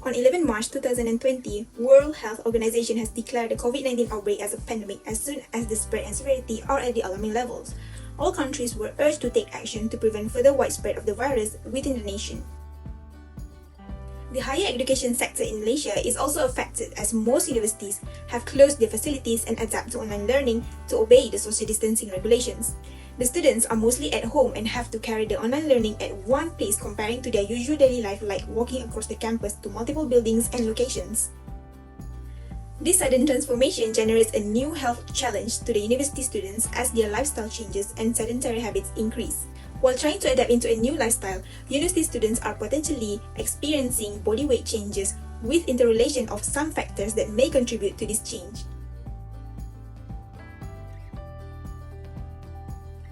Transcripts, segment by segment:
On 11 March 2020, World Health Organization has declared the COVID-19 outbreak as a pandemic as soon as the spread and severity are at the alarming levels. All countries were urged to take action to prevent further widespread of the virus within the nation. The higher education sector in Malaysia is also affected as most universities have closed their facilities and adapt to online learning to obey the social distancing regulations. The students are mostly at home and have to carry the online learning at one place comparing to their usual daily life like walking across the campus to multiple buildings and locations. This sudden transformation generates a new health challenge to the university students as their lifestyle changes and sedentary habits increase. While trying to adapt into a new lifestyle, university students are potentially experiencing body weight changes with interrelation of some factors that may contribute to this change.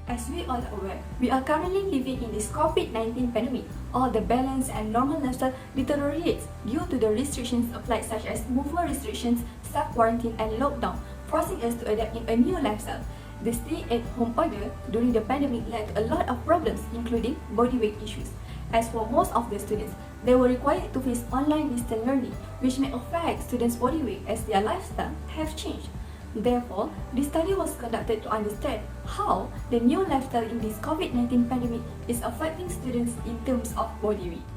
As we all are aware, we are currently living in this COVID-19 pandemic. All the balance and normal lifestyle deteriorates due to the restrictions applied such as movement restrictions, self-quarantine and lockdown, forcing us to adapt in a new lifestyle. The stay-at-home order during the pandemic led to a lot of problems, including body weight issues. As for most of the students, they were required to face online distance learning, which may affect students' body weight as their lifestyle have changed. Therefore, this study was conducted to understand how the new lifestyle in this COVID-19 pandemic is affecting students in terms of body weight.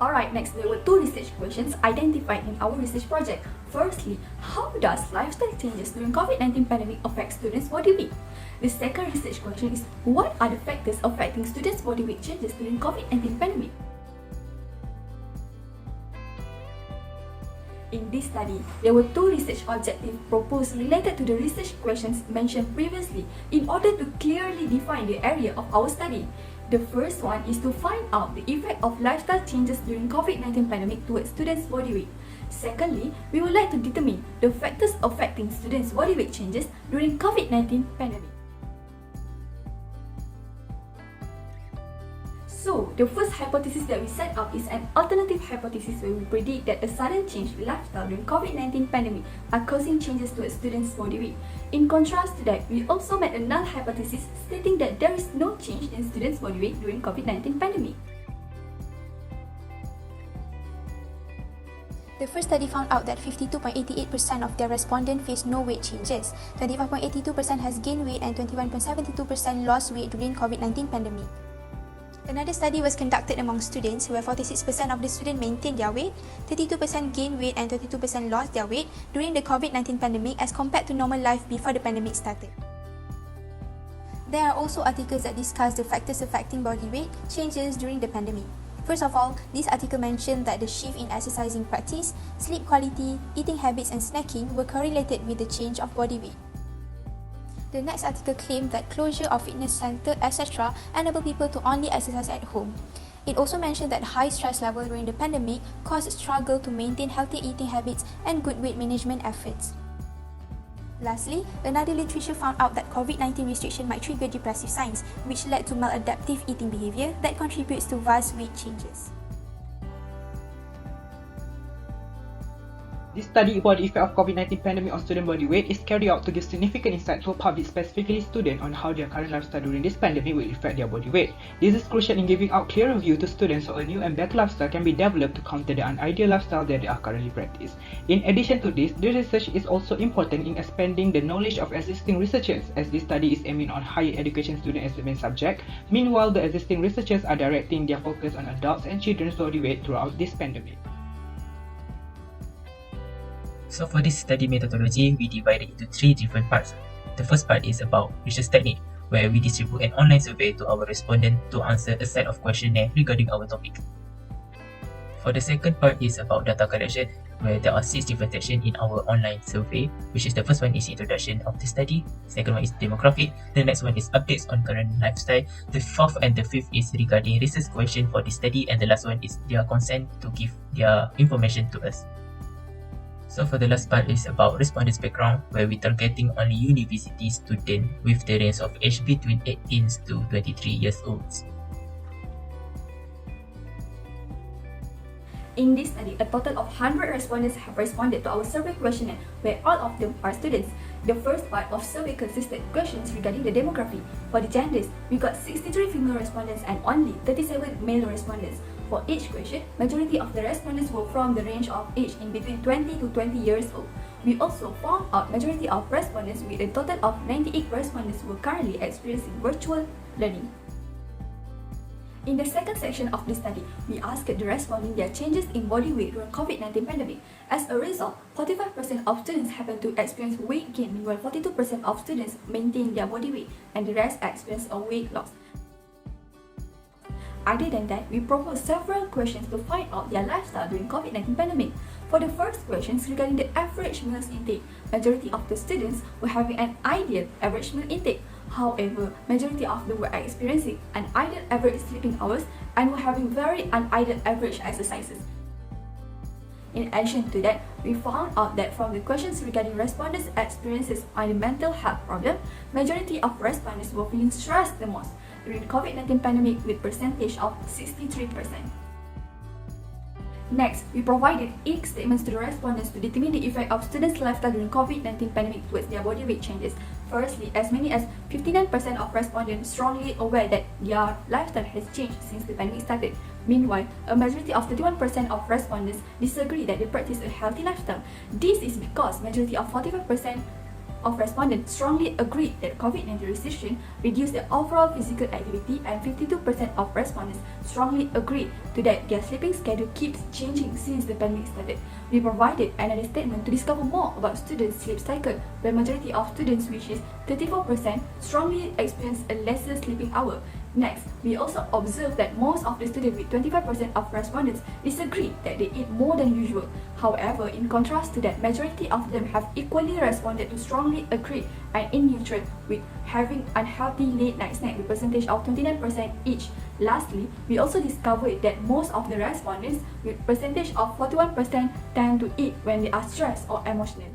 Alright, next there were two research questions identified in our research project. Firstly, how does lifestyle changes during COVID-19 pandemic affect students' body weight? The second research question is, what are the factors affecting students' body weight changes during COVID-19 pandemic? In this study, there were two research objectives proposed related to the research questions mentioned previously in order to clearly define the area of our study. The first one is to find out the effect of lifestyle changes during COVID-19 pandemic towards students' body weight. Secondly, we would like to determine the factors affecting students' body weight changes during COVID-19 pandemic. So, the first hypothesis that we set up is an alternative hypothesis where we predict that a sudden change in lifestyle during COVID-19 pandemic are causing changes to a student's body weight. In contrast to that, we also made a null hypothesis stating that there is no change in students' body weight during COVID-19 pandemic. The first study found out that 52.88% of their respondents faced no weight changes, 25.82% has gained weight and 21.72% lost weight during COVID-19 pandemic. Another study was conducted among students where 46% of the students maintained their weight, 32% gained weight and 22% lost their weight during the COVID-19 pandemic as compared to normal life before the pandemic started. There are also articles that discuss the factors affecting body weight changes during the pandemic. First of all, this article mentioned that the shift in exercising practice, sleep quality, eating habits and snacking were correlated with the change of body weight. The next article claimed that closure of fitness centre, etc. enable people to only exercise at home. It also mentioned that high stress level during the pandemic caused struggle to maintain healthy eating habits and good weight management efforts. Lastly, another literature found out that COVID-19 restriction might trigger depressive signs, which led to maladaptive eating behavior that contributes to vast weight changes. This study about the effect of COVID-19 pandemic on student body weight is carried out to give significant insight to a public, specifically students, on how their current lifestyle during this pandemic will affect their body weight. This is crucial in giving out clearer view to students so a new and better lifestyle can be developed to counter the unideal lifestyle that they are currently practiced. In addition to this, the research is also important in expanding the knowledge of existing researchers, as this study is aiming on higher education students as the main subject. Meanwhile, the existing researchers are directing their focus on adults and children's body weight throughout this pandemic. So for this study methodology, we divide it into three different parts. The first part is about research technique, where we distribute an online survey to our respondent to answer a set of questionnaire regarding our topic. For the second part is about data collection, where there are 6 different sections in our online survey, which is the first one is introduction of the study, second one is demographic, the next one is updates on current lifestyle, the fourth and the fifth is regarding research question for the study, and the last one is their consent to give their information to us. So for the last part is about respondents' background, where we targeting only university students with the range of age between 18 to 23 years old. In this study, a total of 100 respondents have responded to our survey questionnaire, where all of them are students. The first part of survey consisted questions regarding the demography. For the genders, we got 63 female respondents and only 37 male respondents. For each question, majority of the respondents were from the range of age in between 20 to 20 years old. We also found out majority of respondents with a total of 98 respondents were currently experiencing virtual learning. In the second section of the study, we asked the respondents their changes in body weight during COVID-19 pandemic. As a result, 45% of students happened to experience weight gain, meanwhile 42% of students maintained their body weight, and the rest experienced a weight loss. Other than that, we proposed several questions to find out their lifestyle during COVID-19 pandemic. For the first questions regarding the average meals intake, majority of the students were having an ideal average meal intake. However, majority of them were experiencing an ideal average sleeping hours and were having very unideal average exercises. In addition to that, we found out that from the questions regarding respondents' experiences on the mental health problem, majority of respondents were feeling stressed the most during COVID-19 pandemic with percentage of 63%. Next, we provided 8 statements to the respondents to determine the effect of students' lifestyle during COVID-19 pandemic towards their body weight changes. Firstly, as many as 59% of respondents strongly aware that their lifestyle has changed since the pandemic started. Meanwhile, a majority of 31% of respondents disagree that they practice a healthy lifestyle. This is because majority of 45% of respondents strongly agreed that COVID-19 restriction reduced their overall physical activity, and 52% of respondents strongly agreed to that their sleeping schedule keeps changing since the pandemic started. We provided another statement to discover more about students' sleep cycle, where majority of students, which is 34%, strongly experience a lesser sleeping hour. Next, we also observed that most of the students with 25% of respondents disagreed that they eat more than usual. However, in contrast to that, majority of them have equally responded to strongly agreed and in neutral with having unhealthy late night snack with percentage of 29% each. Lastly, we also discovered that most of the respondents with percentage of 41% tend to eat when they are stressed or emotional.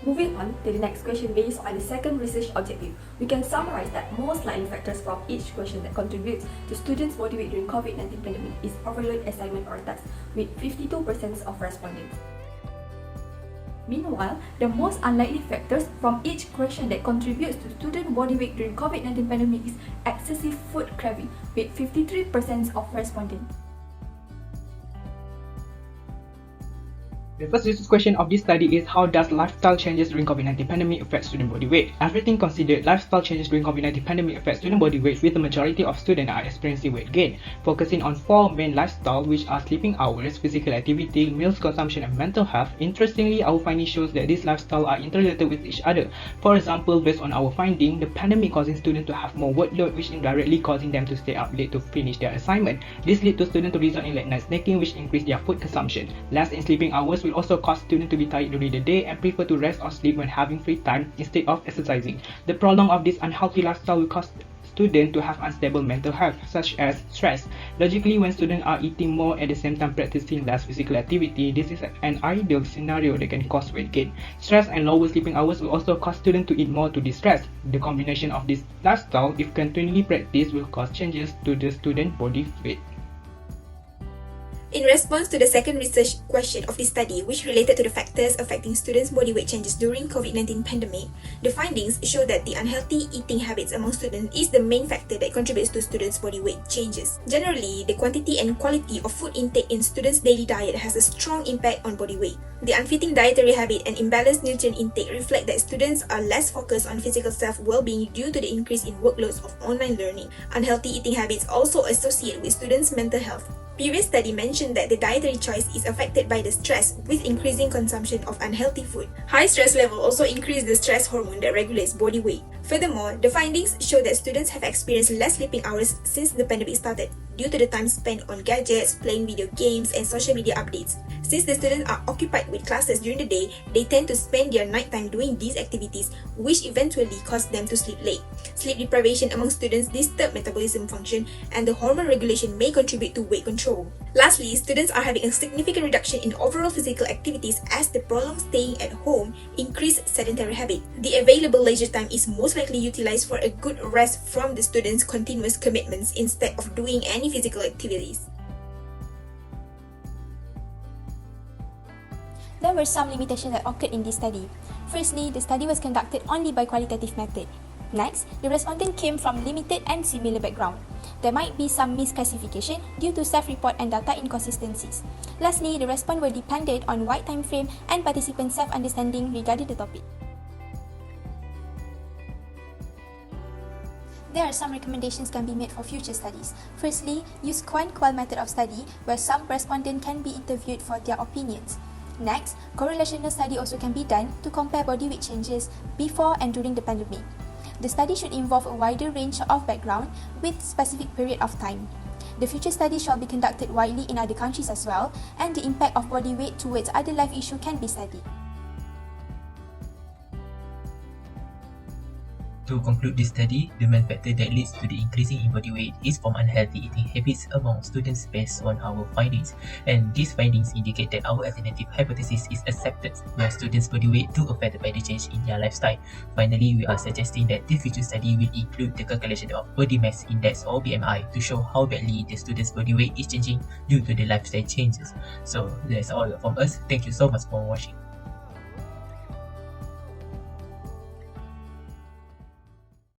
Moving on to the next question based on the second research objective, we can summarize that most likely factors from each question that contributes to students' body weight during COVID-19 pandemic is overload assignment or task, with 52% of respondents. Meanwhile, the most unlikely factors from each question that contributes to student body weight during COVID-19 pandemic is excessive food craving, with 53% of respondents. The first research question of this study is, how does lifestyle changes during COVID-19 pandemic affect student body weight? Everything considered, lifestyle changes during COVID-19 pandemic affect student body weight, with the majority of students are experiencing weight gain. Focusing on 4 main lifestyles, which are sleeping hours, physical activity, meals consumption, and mental health. Interestingly, our findings shows that these lifestyles are interrelated with each other. For example, based on our finding, the pandemic causing students to have more workload, which indirectly causing them to stay up late to finish their assignment. This leads to students to result in late night snacking, which increase their food consumption. Less in sleeping hours will also cause students to be tired during the day and prefer to rest or sleep when having free time instead of exercising. The prolong of this unhealthy lifestyle will cause students to have unstable mental health, such as stress. Logically, when students are eating more at the same time practicing less physical activity, this is an ideal scenario that can cause weight gain. Stress and lower sleeping hours will also cause students to eat more to distress. The combination of this lifestyle, if continually practiced, will cause changes to the student body weight. In response to the second research question of this study, which related to the factors affecting students' body weight changes during COVID-19 pandemic, the findings show that the unhealthy eating habits among students is the main factor that contributes to students' body weight changes. Generally, the quantity and quality of food intake in students' daily diet has a strong impact on body weight. The unfitting dietary habit and imbalanced nutrient intake reflect that students are less focused on physical self-well-being due to the increase in workloads of online learning. Unhealthy eating habits also associate with students' mental health. Previous study mentioned that the dietary choice is affected by the stress with increasing consumption of unhealthy food. High stress level also increase the stress hormone that regulates body weight. Furthermore, the findings show that students have experienced less sleeping hours since the pandemic started due to the time spent on gadgets, playing video games, and social media updates. Since the students are occupied with classes during the day, they tend to spend their nighttime doing these activities, which eventually cause them to sleep late. Sleep deprivation among students disturb metabolism function, and the hormone regulation may contribute to weight control. Lastly, students are having a significant reduction in overall physical activities as the prolonged staying at home increase sedentary habit. The available leisure time is most likely utilized for a good rest from the students' continuous commitments instead of doing any physical activities. There were some limitations that occurred in this study. Firstly, the study was conducted only by qualitative method. Next, the respondent came from limited and similar background. There might be some misclassification due to self-report and data inconsistencies. Lastly, the response were dependent on wide time frame and participant self-understanding regarding the topic. There are some recommendations can be made for future studies. Firstly, use quant-qual method of study where some respondent can be interviewed for their opinions. Next, correlational study also can be done to compare body weight changes before and during the pandemic. The study should involve a wider range of background with specific period of time. The future study shall be conducted widely in other countries as well, and the impact of body weight towards other life issues can be studied. To conclude this study, the main factor that leads to the increasing in body weight is from unhealthy eating habits among students based on our findings. And these findings indicate that our alternative hypothesis is accepted, where students' body weight do affect by the change in their lifestyle. Finally, we are suggesting that the future study will include the calculation of body mass index or BMI to show how badly the students' body weight is changing due to the lifestyle changes. So that's all from us. Thank you so much for watching.